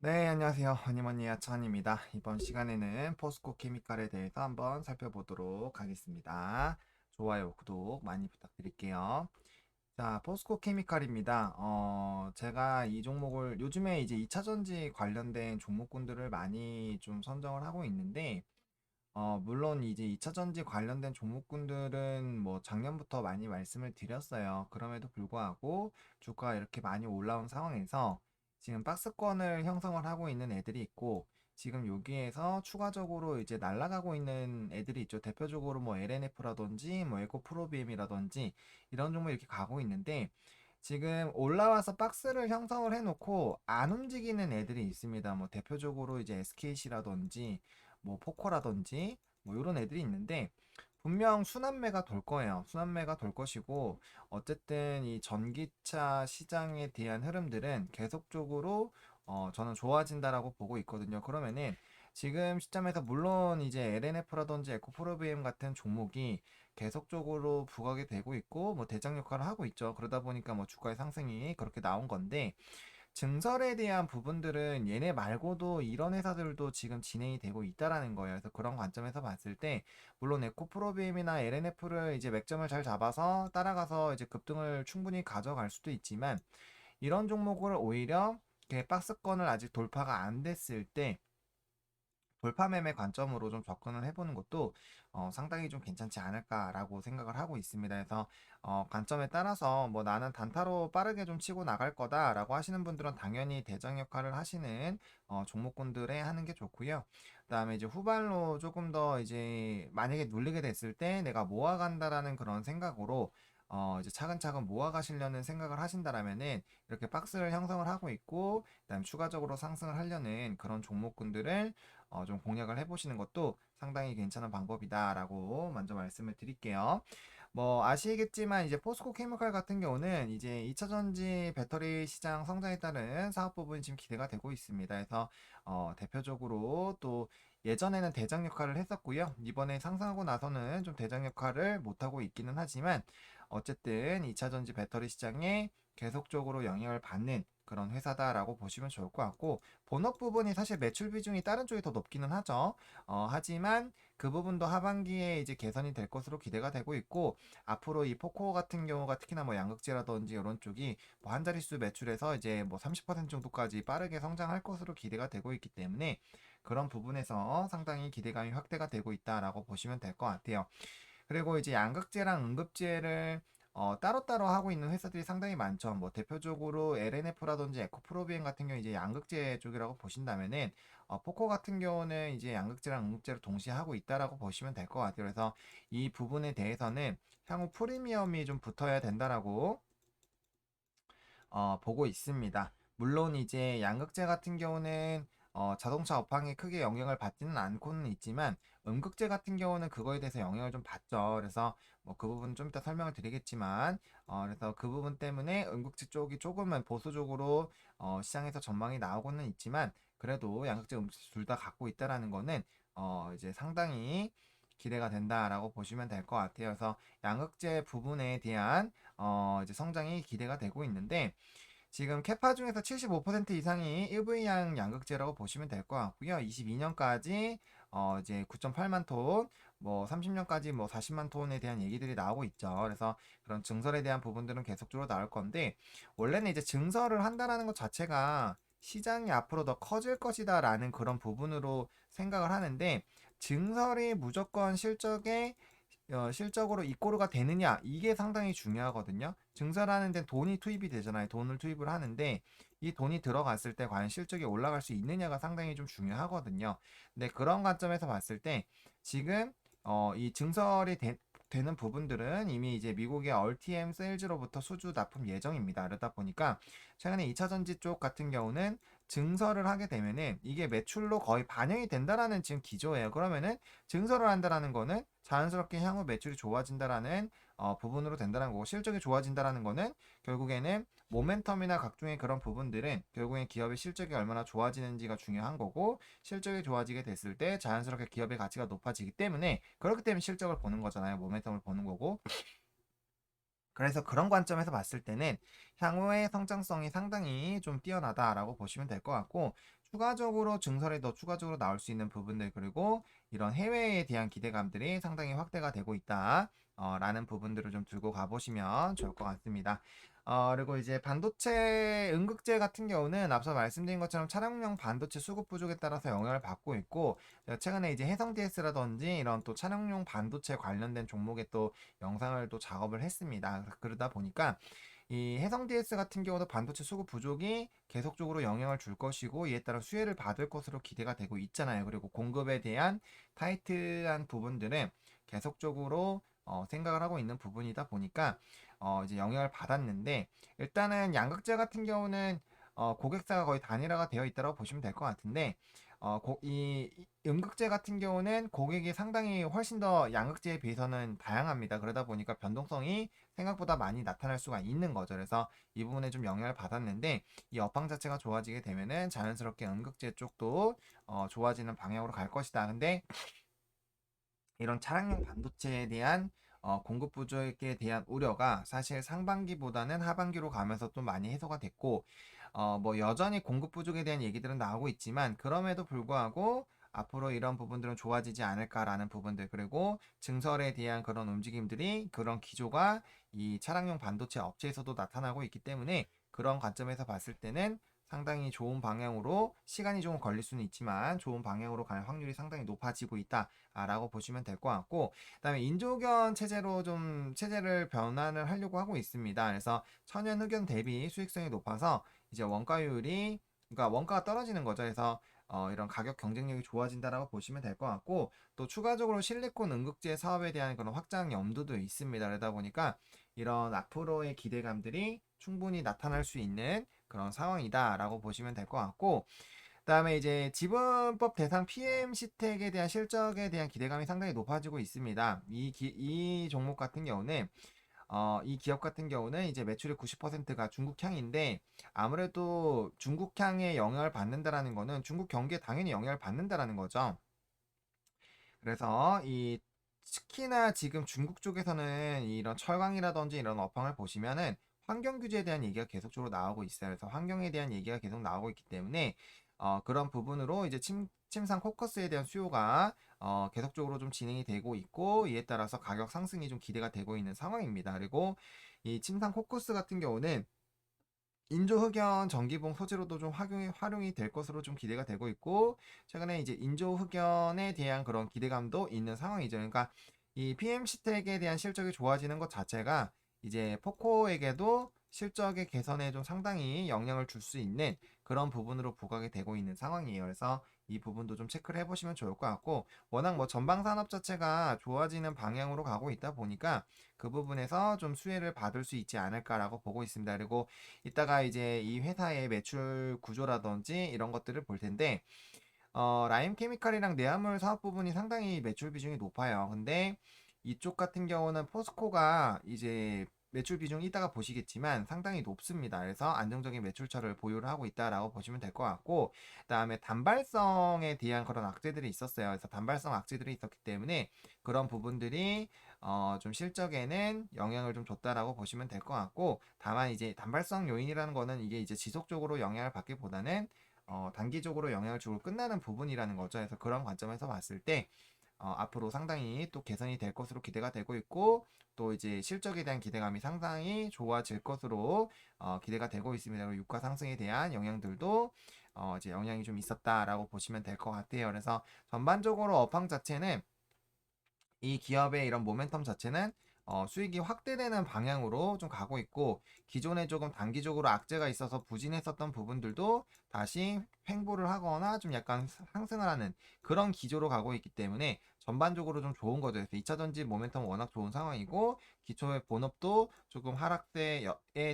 네, 안녕하세요. 허니머니 야찬입니다. 이번 시간에는 포스코 케미칼에 대해서 한번 살펴보도록 하겠습니다. 좋아요, 구독 많이 부탁드릴게요. 자, 포스코 케미칼입니다. 제가 이 종목을 요즘에 이제 2차 전지 관련된 종목군들을 많이 좀 선정을 하고 있는데, 물론 이제 2차 전지 관련된 종목군들은 뭐 작년부터 많이 말씀을 드렸어요. 그럼에도 불구하고 주가가 이렇게 많이 올라온 상황에서 지금 박스권을 형성을 하고 있는 애들이 있고, 지금 여기에서 추가적으로 이제 날아가고 있는 애들이 있죠. 대표적으로 뭐 LNF라든지 뭐 에코프로비엠이라든지 이런 종목 이렇게 가고 있는데, 지금 올라와서 박스를 형성을 해놓고 안 움직이는 애들이 있습니다. 뭐 대표적으로 이제 SKC라든지 뭐 포커라든지 뭐 이런 애들이 있는데, 분명 순환매가 돌 거예요. 순환매가 돌 것이고, 어쨌든 이 전기차 시장에 대한 흐름들은 계속적으로 저는 좋아진다라고 보고 있거든요. 그러면은 지금 시점에서 물론 이제 LNF라든지 에코프로비엠 같은 종목이 계속적으로 부각이 되고 있고 뭐 대장 역할을 하고 있죠. 그러다 보니까 뭐 주가의 상승이 그렇게 나온 건데, 증설에 대한 부분들은 얘네 말고도 이런 회사들도 지금 진행이 되고 있다라는 거예요. 그래서 그런 관점에서 봤을 때 물론 에코프로비엠이나 LNF를 이제 맥점을 잘 잡아서 따라가서 이제 급등을 충분히 가져갈 수도 있지만, 이런 종목을 오히려 이렇게 박스권을 아직 돌파가 안 됐을 때 돌파 매매 관점으로 좀 접근을 해보는 것도 상당히 좀 괜찮지 않을까라고 생각을 하고 있습니다. 그래서 관점에 따라서 뭐 나는 단타로 빠르게 좀 치고 나갈 거다라고 하시는 분들은 당연히 대장 역할을 하시는 종목군들에 하는 게 좋고요. 그다음에 이제 후발로 조금 더 이제 만약에 눌리게 됐을 때 내가 모아간다라는 그런 생각으로 이제 차근차근 모아가시려는 생각을 하신다라면은 이렇게 박스를 형성을 하고 있고, 그다음 추가적으로 상승을 하려는 그런 종목군들을 좀 공략을 해보시는 것도 상당히 괜찮은 방법이다라고 먼저 말씀을 드릴게요. 뭐 아시겠지만 이제 포스코 케미칼 같은 경우는 이제 2차 전지 배터리 시장 성장에 따른 사업 부분이 지금 기대가 되고 있습니다. 그래서 대표적으로 또 예전에는 대장 역할을 했었고요. 이번에 상승하고 나서는 좀 대장 역할을 못하고 있기는 하지만, 어쨌든 2차 전지 배터리 시장에 계속적으로 영향을 받는 그런 회사다라고 보시면 좋을 것 같고, 본업 부분이 사실 매출 비중이 다른 쪽이 더 높기는 하죠. 하지만 그 부분도 하반기에 이제 개선이 될 것으로 기대가 되고 있고, 앞으로 이 포코 같은 경우가 특히나 뭐 양극재라든지 이런 쪽이 뭐 한 자릿수 매출에서 이제 뭐 30% 정도까지 빠르게 성장할 것으로 기대가 되고 있기 때문에, 그런 부분에서 상당히 기대감이 확대가 되고 있다라고 보시면 될 것 같아요. 그리고 이제 양극재랑 음극재를 따로따로 하고 있는 회사들이 상당히 많죠. 뭐 대표적으로 LNF라든지 에코프로비엠 같은 경우 이제 양극재 쪽이라고 보신다면은, 포코 같은 경우는 이제 양극재랑 음극재를 동시에 하고 있다라고 보시면 될 것 같아요. 그래서 이 부분에 대해서는 향후 프리미엄이 좀 붙어야 된다라고 보고 있습니다. 물론 이제 양극재 같은 경우는 자동차 업황에 크게 영향을 받지는 않고는 있지만, 음극재 같은 경우는 그거에 대해서 영향을 좀 받죠. 그래서 뭐 그 부분 좀 이따 설명을 드리겠지만, 그래서 그 부분 때문에 음극재 쪽이 조금은 보수적으로 시장에서 전망이 나오고는 있지만, 그래도 양극재, 음극재 둘 다 갖고 있다라는 거는 이제 상당히 기대가 된다라고 보시면 될 것 같아요. 그래서 양극재 부분에 대한 이제 성장이 기대가 되고 있는데, 지금 캐파 중에서 75% 이상이 EV양 양극재라고 보시면 될 것 같고요. 22년까지 이제 9.8만 톤, 뭐 30년까지 뭐 40만 톤에 대한 얘기들이 나오고 있죠. 그래서 그런 증설에 대한 부분들은 계속적으로 나올 건데, 원래는 이제 증설을 한다라는 것 자체가 시장이 앞으로 더 커질 것이다라는 그런 부분으로 생각을 하는데, 증설이 무조건 실적으로 이꼬르가 되느냐, 이게 상당히 중요하거든요. 증설하는 데 돈이 투입이 되잖아요. 돈을 투입을 하는데 이 돈이 들어갔을 때 과연 실적이 올라갈 수 있느냐가 상당히 좀 중요하거든요. 근데 그런 관점에서 봤을 때 지금 이 되는 부분들은 이미 이제 미국의 RTM 세일즈로부터 수주 납품 예정입니다. 그러다 보니까 최근에 2차 전지 쪽 같은 경우는 증설을 하게 되면은 이게 매출로 거의 반영이 된다라는 지금 기조예요. 그러면은 증설을 한다라는 거는 자연스럽게 향후 매출이 좋아진다라는 부분으로 된다는 거고, 실적이 좋아진다라는 거는 결국에는 모멘텀이나 각종의 그런 부분들은 결국엔 기업의 실적이 얼마나 좋아지는지가 중요한 거고, 실적이 좋아지게 됐을 때 자연스럽게 기업의 가치가 높아지기 때문에, 그렇기 때문에 실적을 보는 거잖아요. 모멘텀을 보는 거고, 그래서 그런 관점에서 봤을 때는 향후의 성장성이 상당히 좀 뛰어나다라고 보시면 될 것 같고, 추가적으로 증설에 더 추가적으로 나올 수 있는 부분들, 그리고 이런 해외에 대한 기대감들이 상당히 확대가 되고 있다. 라는 부분들을 좀 들고 가보시면 좋을 것 같습니다. 그리고 이제 반도체 응급제 같은 경우는 앞서 말씀드린 것처럼 차량용 반도체 수급 부족에 따라서 영향을 받고 있고, 최근에 이제 해성 DS라든지 이런 또 차량용 반도체 관련된 종목에 또 영상을 또 작업을 했습니다. 그러다 보니까 이 해성 DS 같은 경우도 반도체 수급 부족이 계속적으로 영향을 줄 것이고, 이에 따라 수혜를 받을 것으로 기대가 되고 있잖아요. 그리고 공급에 대한 타이트한 부분들은 계속적으로 생각을 하고 있는 부분이다 보니까 이제 영향을 받았는데, 일단은 양극재 같은 경우는 고객사가 거의 단일화가 되어 있다고 보시면 될 것 같은데, 이 음극재 같은 경우는 고객이 상당히 훨씬 더 양극재에 비해서는 다양합니다. 그러다 보니까 변동성이 생각보다 많이 나타날 수가 있는 거죠. 그래서 이 부분에 좀 영향을 받았는데, 이 업황 자체가 좋아지게 되면은 자연스럽게 음극재 쪽도 좋아지는 방향으로 갈 것이다. 근데 이런 차량용 반도체에 대한 공급 부족에 대한 우려가 사실 상반기보다는 하반기로 가면서 좀 많이 해소가 됐고, 뭐 여전히 공급 부족에 대한 얘기들은 나오고 있지만, 그럼에도 불구하고 앞으로 이런 부분들은 좋아지지 않을까라는 부분들, 그리고 증설에 대한 그런 움직임들이, 그런 기조가 이 차량용 반도체 업체에서도 나타나고 있기 때문에, 그런 관점에서 봤을 때는 상당히 좋은 방향으로, 시간이 좀 걸릴 수는 있지만 좋은 방향으로 갈 확률이 상당히 높아지고 있다라고 보시면 될 것 같고, 그다음에 인조견 체제로 좀 체제를 변환을 하려고 하고 있습니다. 그래서 천연 흑연 대비 수익성이 높아서 이제 원가율이, 그러니까 원가가 떨어지는 거죠. 그래서 이런 가격 경쟁력이 좋아진다라고 보시면 될 것 같고, 또 추가적으로 실리콘 응급제 사업에 대한 그런 확장 염두도 있습니다. 그러다 보니까 이런 앞으로의 기대감들이 충분히 나타날 수 있는 그런 상황이다라고 보시면 될 것 같고, 그다음에 이제 지분법 대상 PM 시텍에 대한 실적에 대한 기대감이 상당히 높아지고 있습니다. 이 종목 같은 경우는 이 기업 같은 경우는 이제 매출의 90%가 중국향인데, 아무래도 중국향에 영향을 받는다라는 거는 중국 경기에 당연히 영향을 받는다라는 거죠. 그래서 이 특히나 지금 중국 쪽에서는 이런 철강이라든지 이런 업황을 보시면은 환경 규제에 대한 얘기가 계속적으로 나오고 있어요. 그래서 환경에 대한 얘기가 계속 나오고 있기 때문에 그런 부분으로 이제 침상 코커스에 대한 수요가 계속적으로 좀 진행이 되고 있고, 이에 따라서 가격 상승이 좀 기대가 되고 있는 상황입니다. 그리고 이 침상 코커스 같은 경우는 인조흑연 전기봉 소재로도 좀 활용이 될 것으로 좀 기대가 되고 있고, 최근에 이제 인조흑연에 대한 그런 기대감도 있는 상황이죠. 그러니까 이 PMC텍에 대한 실적이 좋아지는 것 자체가 이제 포코에게도 실적의 개선에 좀 상당히 영향을 줄 수 있는 그런 부분으로 부각이 되고 있는 상황이에요. 그래서 이 부분도 좀 체크를 해보시면 좋을 것 같고, 워낙 뭐 전방 산업 자체가 좋아지는 방향으로 가고 있다 보니까 그 부분에서 좀 수혜를 받을 수 있지 않을까라고 보고 있습니다. 그리고 이따가 이제 이 회사의 매출 구조라든지 이런 것들을 볼 텐데, 라임 케미칼이랑 내화물 사업 부분이 상당히 매출 비중이 높아요. 근데 이쪽 같은 경우는 포스코가 이제 매출 비중 이따가 보시겠지만 상당히 높습니다. 그래서 안정적인 매출처를 보유를 하고 있다라고 보시면 될 것 같고, 그다음에 단발성에 대한 그런 악재들이 있었어요. 그래서 단발성 악재들이 있었기 때문에 그런 부분들이 좀 실적에는 영향을 좀 줬다라고 보시면 될 것 같고, 다만 이제 단발성 요인이라는 거는 이게 이제 지속적으로 영향을 받기보다는 단기적으로 영향을 주고 끝나는 부분이라는 거죠. 그래서 그런 관점에서 봤을 때 앞으로 상당히 또 개선이 될 것으로 기대가 되고 있고, 또 이제 실적에 대한 기대감이 상당히 좋아질 것으로 기대가 되고 있습니다. 그리고 유가 상승에 대한 영향들도 이제 영향이 좀 있었다라고 보시면 될 것 같아요. 그래서 전반적으로 업황 자체는, 이 기업의 이런 모멘텀 자체는 수익이 확대되는 방향으로 좀 가고 있고, 기존에 조금 단기적으로 악재가 있어서 부진했었던 부분들도 다시 횡보를 하거나 좀 약간 상승을 하는 그런 기조로 가고 있기 때문에 전반적으로 좀 좋은 거죠. 그래서 2차 전지 모멘텀 워낙 좋은 상황이고, 기초의 본업도 조금 하락세에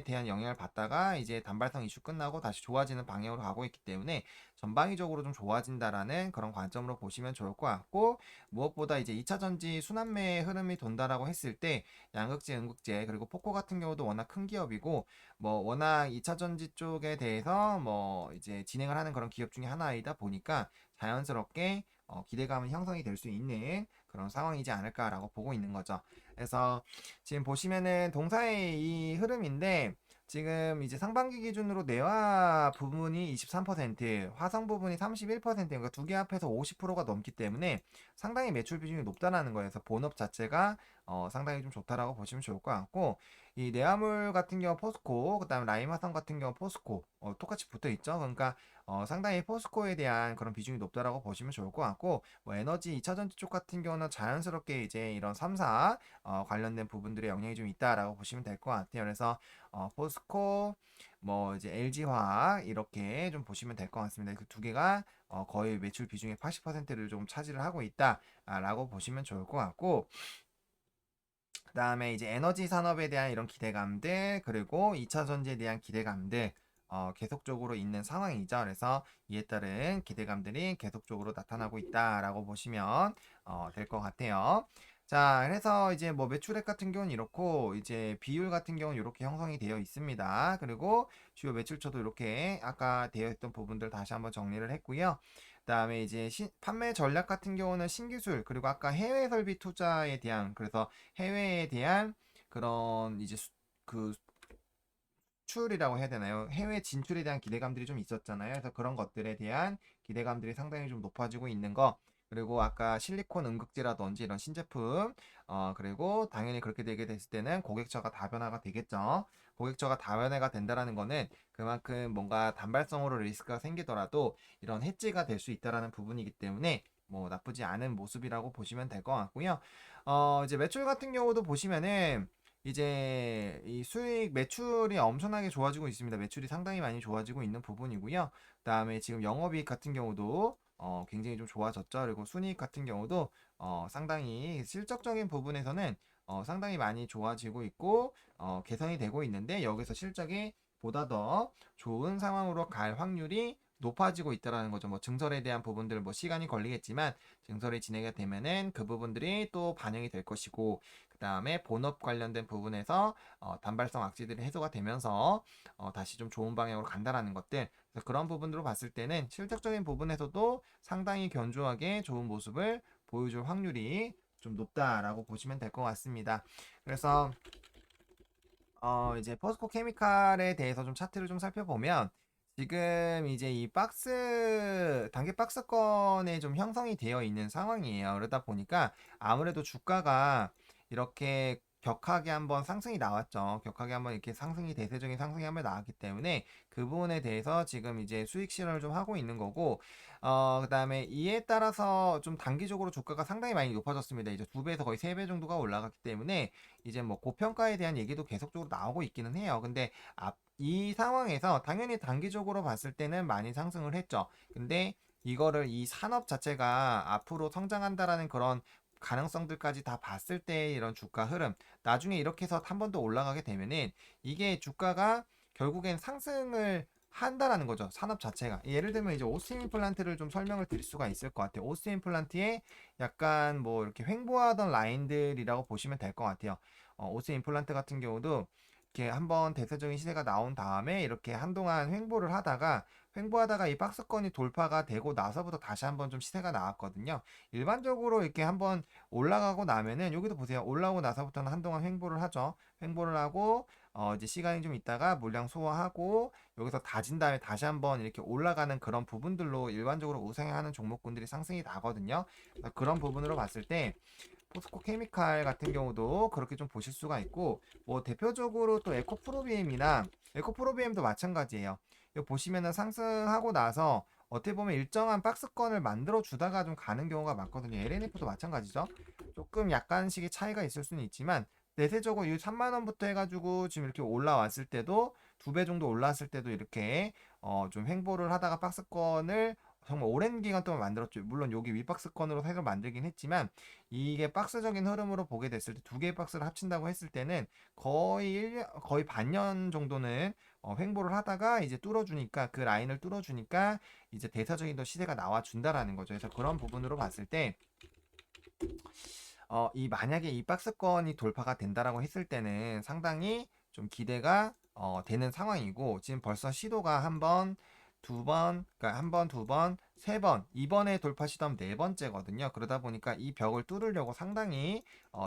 대한 영향을 받다가 이제 단발성 이슈 끝나고 다시 좋아지는 방향으로 가고 있기 때문에 전방위적으로 좀 좋아진다라는 그런 관점으로 보시면 좋을 것 같고, 무엇보다 이제 2차 전지 순환매의 흐름이 돈다라고 했을 때 양극재, 음극재, 그리고 포코 같은 경우도 워낙 큰 기업이고, 뭐 워낙 2차 전지 쪽에 대해서 뭐 이제 진행을 하는 그런 기업 중에 하나이다 보니까 자연스럽게 기대감은 형성이 될 수 있는 그런 상황이지 않을까라고 보고 있는 거죠. 그래서 지금 보시면은 동사의 이 흐름인데 지금 이제 상반기 기준으로 내화 부분이 23%, 화성 부분이 31%, 그러니까 두 개 합해서 50%가 넘기 때문에 상당히 매출 비중이 높다라는 거예요. 그래서 본업 자체가 상당히 좀 좋다라고 보시면 좋을 것 같고, 이 내화물 같은 경우 포스코, 그다음에 라임화성 같은 경우 포스코 똑같이 붙어 있죠. 그러니까 상당히 포스코에 대한 그런 비중이 높다라고 보시면 좋을 것 같고, 뭐 에너지 2차전지 쪽 같은 경우는 자연스럽게 이제 이런 3사 관련된 부분들의 영향이 좀 있다라고 보시면 될 것 같아요. 그래서 포스코, 뭐 이제 LG화학 이렇게 좀 보시면 될 것 같습니다. 그 두 개가 거의 매출 비중의 80%를 좀 차지를 하고 있다라고 보시면 좋을 것 같고, 그 다음에 이제 에너지 산업에 대한 이런 기대감들, 그리고 2차 전지에 대한 기대감들, 계속적으로 있는 상황이죠. 그래서 이에 따른 기대감들이 계속적으로 나타나고 있다라고 보시면 될 것 같아요. 자, 그래서 이제 뭐 매출액 같은 경우는 이렇고, 이제 비율 같은 경우는 이렇게 형성이 되어 있습니다. 그리고 주요 매출처도 이렇게 아까 되어 있던 부분들 다시 한번 정리를 했고요. 그다음에 이제 판매 전략 같은 경우는 신기술, 그리고 아까 해외 설비 투자에 대한, 그래서 해외에 대한 그런 이제 그 수출이라고 해야 되나요? 해외 진출에 대한 기대감들이 좀 있었잖아요. 그래서 그런 것들에 대한 기대감들이 상당히 좀 높아지고 있는 거. 그리고 아까 실리콘 음극재라든지 이런 신제품, 그리고 당연히 그렇게 되게 됐을 때는 고객처가 다변화가 되겠죠. 고객처가 다변화가 된다라는 거는 그만큼 뭔가 단발성으로 리스크가 생기더라도 이런 해지가 될 수 있다라는 부분이기 때문에 뭐 나쁘지 않은 모습이라고 보시면 될 것 같고요. 이제 매출 같은 경우도 보시면은 이제 이 수익 매출이 엄청나게 좋아지고 있습니다. 매출이 상당히 많이 좋아지고 있는 부분이고요. 그다음에 지금 영업이익 같은 경우도 굉장히 좀 좋아졌죠. 그리고 순이익 같은 경우도 상당히 실적적인 부분에서는 상당히 많이 좋아지고 있고 개선이 되고 있는데, 여기서 실적이 보다 더 좋은 상황으로 갈 확률이 높아지고 있다라는 거죠. 뭐 증설에 대한 부분들 뭐 시간이 걸리겠지만 증설이 진행이 되면은 그 부분들이 또 반영이 될 것이고, 그 다음에 본업 관련된 부분에서 단발성 악재들이 해소가 되면서 다시 좀 좋은 방향으로 간다라는 것들, 그래서 그런 부분으로 봤을 때는 실적적인 부분에서도 상당히 견조하게 좋은 모습을 보여줄 확률이 좀 높다라고 보시면 될 것 같습니다. 그래서 이제 포스코 케미칼에 대해서 좀 차트를 좀 살펴보면 지금 이제 이 단기 박스권에 좀 형성이 되어 있는 상황이에요. 그러다 보니까 아무래도 주가가 이렇게 격하게 한번 상승이 나왔죠. 격하게 한번 이렇게 상승이, 대세적인 상승이 한번 나왔기 때문에 그 부분에 대해서 지금 이제 수익 실현을 좀 하고 있는 거고, 그다음에 이에 따라서 좀 단기적으로 주가가 상당히 많이 높아졌습니다. 이제 두 배에서 거의 세 배 정도가 올라갔기 때문에 이제 뭐 고평가에 대한 얘기도 계속적으로 나오고 있기는 해요. 근데 이 상황에서 당연히 단기적으로 봤을 때는 많이 상승을 했죠. 근데 이거를 이 산업 자체가 앞으로 성장한다라는 그런 가능성들까지 다 봤을 때 이런 주가 흐름, 나중에 이렇게 해서 한 번 더 올라가게 되면은 이게 주가가 결국엔 상승을 한다라는 거죠. 산업 자체가. 예를 들면 이제 오스틴 임플란트를 좀 설명을 드릴 수가 있을 것 같아요. 오스틴 임플란트에 약간 뭐 이렇게 횡보하던 라인들이라고 보시면 될 것 같아요. 오스틴 임플란트 같은 경우도 이렇게 한번 대세적인 시세가 나온 다음에 이렇게 한동안 횡보하다가 이 박스권이 돌파가 되고 나서부터 다시 한번 좀 시세가 나왔거든요. 일반적으로 이렇게 한번 올라가고 나면은 여기도 보세요. 올라오고 나서부터는 한동안 횡보를 하죠. 횡보를 하고 이제 시간이 좀 있다가 물량 소화하고 여기서 다진 다음에 다시 한번 이렇게 올라가는 그런 부분들로 일반적으로 우상향하는 종목군들이 상승이 나거든요. 그런 부분으로 봤을 때 포스코 케미칼 같은 경우도 그렇게 좀 보실 수가 있고, 뭐 대표적으로 또 에코프로비엠이나 에코프로비엠도 마찬가지예요. 이거 보시면은 상승하고 나서 어떻게 보면 일정한 박스권을 만들어 주다가 좀 가는 경우가 많거든요. LNF도 마찬가지죠. 조금 약간씩의 차이가 있을 수는 있지만 대세적으로 이 3만 원부터 해가지고 지금 이렇게 올라왔을 때도 두 배 정도 올라왔을 때도 이렇게 좀 횡보를 하다가 박스권을 정말 오랜 기간 동안 만들었죠. 물론 여기 윗박스권으로 새로 만들긴 했지만 이게 박스적인 흐름으로 보게 됐을 때 두 개의 박스를 합친다고 했을 때는 거의 반년 정도는 횡보를 하다가 이제 뚫어주니까, 그 라인을 뚫어주니까 이제 대사적인 더 시세가 나와준다라는 거죠. 그래서 그런 부분으로 봤을 때 이 만약에 이 박스권이 돌파가 된다라고 했을 때는 상당히 좀 기대가 되는 상황이고, 지금 벌써 시도가 한번 두 번, 그러니까 한 번, 두 번, 세 번, 이번에 돌파 시도하면 네 번째거든요. 그러다 보니까 이 벽을 뚫으려고 상당히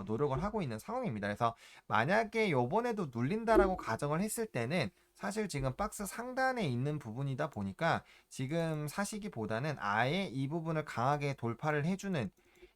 노력을 하고 있는 상황입니다. 그래서 만약에 요번에도 눌린다라고 가정을 했을 때는 사실 지금 박스 상단에 있는 부분이다 보니까 지금 사시기보다는 아예 이 부분을 강하게 돌파를 해주는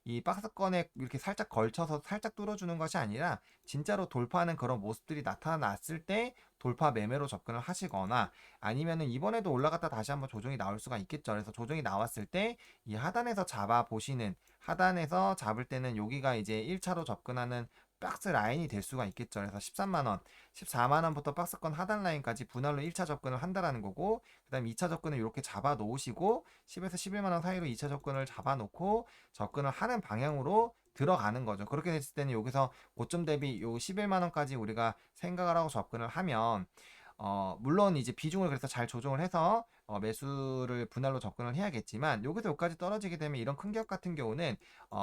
이 박스권에 이렇게 살짝 걸쳐서 살짝 뚫어주는 것이 아니라 진짜로 돌파하는 그런 모습들이 나타났을 때 돌파 매매로 접근을 하시거나 아니면은 이번에도 올라갔다 다시 한번 조정이 나올 수가 있겠죠. 그래서 조정이 나왔을 때 이 하단에서 잡아 보시는, 하단에서 잡을 때는 여기가 이제 1차로 접근하는 박스 라인이 될 수가 있겠죠. 그래서 13만 원, 14만 원부터 박스권 하단 라인까지 분할로 1차 접근을 한다라는 거고, 그다음 2차 접근을 이렇게 잡아 놓으시고 10에서 11만 원 사이로 2차 접근을 잡아 놓고 접근을 하는 방향으로 들어가는 거죠. 그렇게 됐을 때는 여기서 고점 대비 요 11만 원까지 우리가 생각을 하고 접근을 하면 물론 이제 비중을 그래서 잘 조정을 해서 매수를 분할로 접근을 해야겠지만 여기서 여기까지 떨어지게 되면 이런 큰 기업 같은 경우는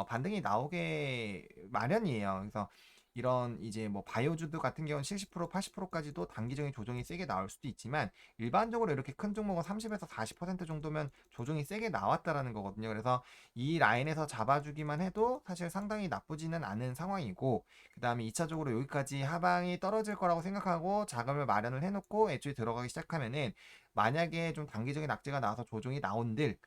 반등이 나오게 마련이에요. 그래서 이런 이제 뭐 바이오주드 같은 경우는 70% 80%까지도 단기적인 조정이 세게 나올 수도 있지만 일반적으로 이렇게 큰 종목은 30에서 40% 정도면 조정이 세게 나왔다라는 거거든요. 그래서 이 라인에서 잡아주기만 해도 사실 상당히 나쁘지는 않은 상황이고 그 다음에 2차적으로 여기까지 하방이 떨어질 거라고 생각하고 자금을 마련을 해놓고 애초에 들어가기 시작하면은 만약에 좀 단기적인 악재가 나와서 조정이 나온들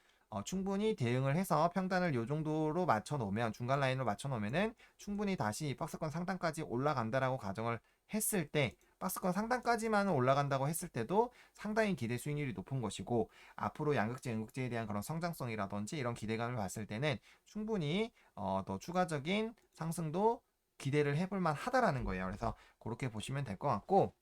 충분히 대응을 해서 평단을 요 정도로 맞춰 놓으면 중간 라인으로 맞춰 놓으면은 충분히 다시 박스권 상단까지 올라간다라고 가정을 했을 때 박스권 상단까지만 올라간다고 했을 때도 상당히 기대 수익률이 높은 것이고 앞으로 양극재, 음극재에 대한 그런 성장성이라든지 이런 기대감을 봤을 때는 충분히 더 추가적인 상승도 기대를 해볼 만하다라는 거예요. 그래서 그렇게 보시면 될 것 같고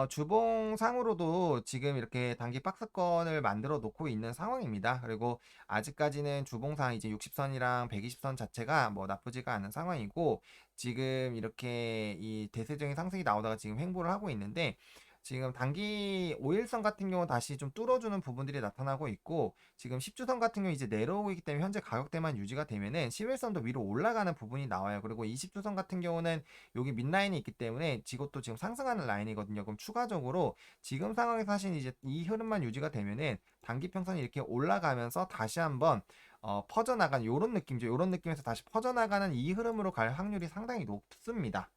주봉상으로도 지금 이렇게 단기 박스권을 만들어 놓고 있는 상황입니다. 그리고 아직까지는 주봉상 이제 60선이랑 120선 자체가 뭐 나쁘지가 않은 상황이고 지금 이렇게 이 대세적인 상승이 나오다가 지금 횡보를 하고 있는데 지금 단기 5일선 같은 경우 다시 좀 뚫어주는 부분들이 나타나고 있고 지금 10주선 같은 경우 이제 내려오고 있기 때문에 현재 가격대만 유지가 되면은 11선도 위로 올라가는 부분이 나와요. 그리고 20주선 같은 경우는 여기 밑라인이 있기 때문에 이것도 지금 상승하는 라인이거든요. 그럼 추가적으로 지금 상황에서 사실 이제 이 흐름만 유지가 되면은 단기 평선이 이렇게 올라가면서 다시 한번 퍼져나가는 요런 느낌이죠. 요런 느낌에서 다시 퍼져나가는 이 흐름으로 갈 확률이 상당히 높습니다.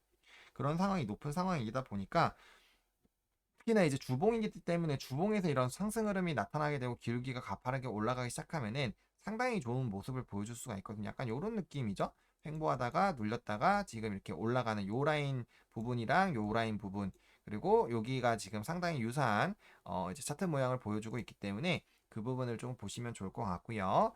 그런 상황이 높은 상황이다 보니까 특히나 이제 주봉이기 때문에 주봉에서 이런 상승 흐름이 나타나게 되고 기울기가 가파르게 올라가기 시작하면은 상당히 좋은 모습을 보여줄 수가 있거든요. 약간 요런 느낌이죠. 횡보하다가 눌렸다가 지금 이렇게 올라가는 요 라인 부분이랑 요 라인 부분 그리고 여기가 지금 상당히 유사한 이제 차트 모양을 보여주고 있기 때문에 그 부분을 좀 보시면 좋을 것 같고요.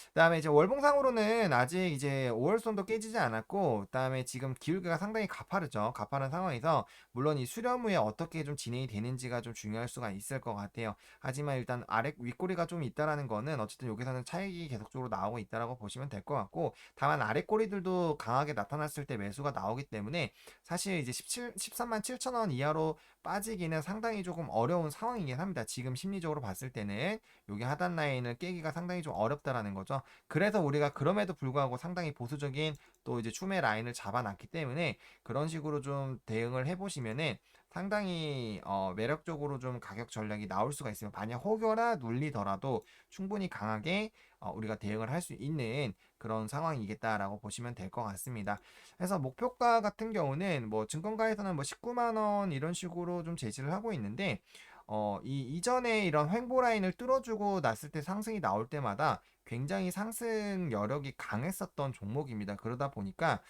그다음에 이제 월봉상으로는 아직 이제 5월선도 깨지지 않았고 그다음에 지금 기울기가 상당히 가파르죠. 가파른 상황에서 물론 이 수렴 후에 어떻게 좀 진행이 되는지가 좀 중요할 수가 있을 것 같아요. 하지만 일단 아래 윗꼬리가 좀 있다라는 거는 어쨌든 여기서는 차익이 계속적으로 나오고 있다라고 보시면 될 것 같고 다만 아래 꼬리들도 강하게 나타났을 때 매수가 나오기 때문에 사실 이제 13만 7천 원 이하로 빠지기는 상당히 조금 어려운 상황이긴 합니다. 지금 심리적으로 봤을 때는 여기 하단 라인을 깨기가 상당히 좀 어렵다라는 거죠. 그래서 우리가 그럼에도 불구하고 상당히 보수적인 또 이제 추매 라인을 잡아놨기 때문에 그런 식으로 좀 대응을 해보시면은 상당히 매력적으로 좀 가격 전략이 나올 수가 있으면 만약 혹여나 눌리더라도 충분히 강하게 우리가 대응을 할 수 있는 그런 상황이겠다라고 보시면 될 것 같습니다. 그래서 목표가 같은 경우는 뭐 증권가에서는 뭐 19만 원 이런 식으로 좀 제시를 하고 있는데 이 이전에 이런 횡보 라인을 뚫어주고 났을 때 상승이 나올 때마다 굉장히 상승 여력이 강했었던 종목입니다. 그러다 보니까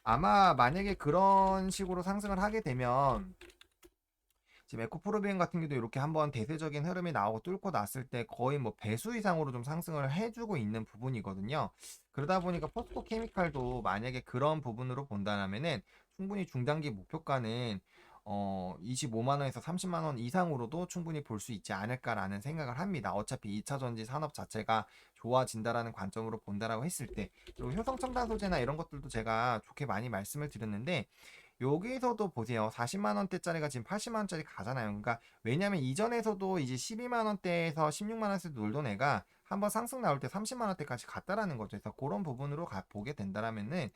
아마 만약에 그런 식으로 상승을 하게 되면 지금 에코프로비엔 같은 경우도 이렇게 한번 대세적인 흐름이 나오고 뚫고 났을 때 거의 뭐 배수 이상으로 좀 상승을 해주고 있는 부분이거든요. 그러다 보니까 포스코 케미칼도 만약에 그런 부분으로 본다면은 충분히 중단기 목표가는 25만 원에서 30만 원 이상으로도 충분히 볼 수 있지 않을까라는 생각을 합니다. 어차피 2차 전지 산업 자체가 좋아진다라는 관점으로 본다라고 했을 때 그리고 효성 첨단 소재나 이런 것들도 제가 좋게 많이 말씀을 드렸는데 여기서도 보세요. 40만 원대짜리가 지금 80만 원짜리 가잖아요. 그러니까 왜냐면 이전에서도 이제 12만 원대에서 16만 원에서 놀던 애가 한번 상승 나올 때 30만 원대까지 갔다라는 거죠. 그래서 그런 부분으로 보게 된다라면은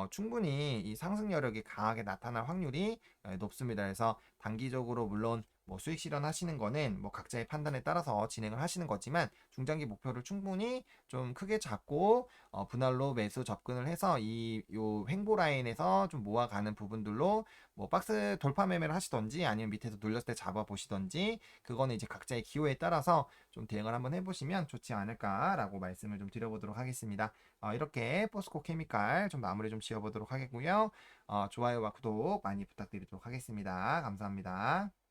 충분히 이 상승 여력이 강하게 나타날 확률이 높습니다. 그래서 단기적으로 물론 뭐 수익 실현하시는 거는 뭐 각자의 판단에 따라서 진행을 하시는 거지만 중장기 목표를 충분히 좀 크게 잡고 분할로 매수 접근을 해서 이 요 횡보 라인에서 좀 모아가는 부분들로 뭐 박스 돌파 매매를 하시던지 아니면 밑에서 눌렸을 때 잡아 보시던지 그거는 이제 각자의 기호에 따라서 좀 대응을 한번 해보시면 좋지 않을까라고 말씀을 좀 드려보도록 하겠습니다. 이렇게 포스코 케미칼 좀 마무리 좀 지어보도록 하겠고요. 좋아요와 구독 많이 부탁드리도록 하겠습니다. 감사합니다.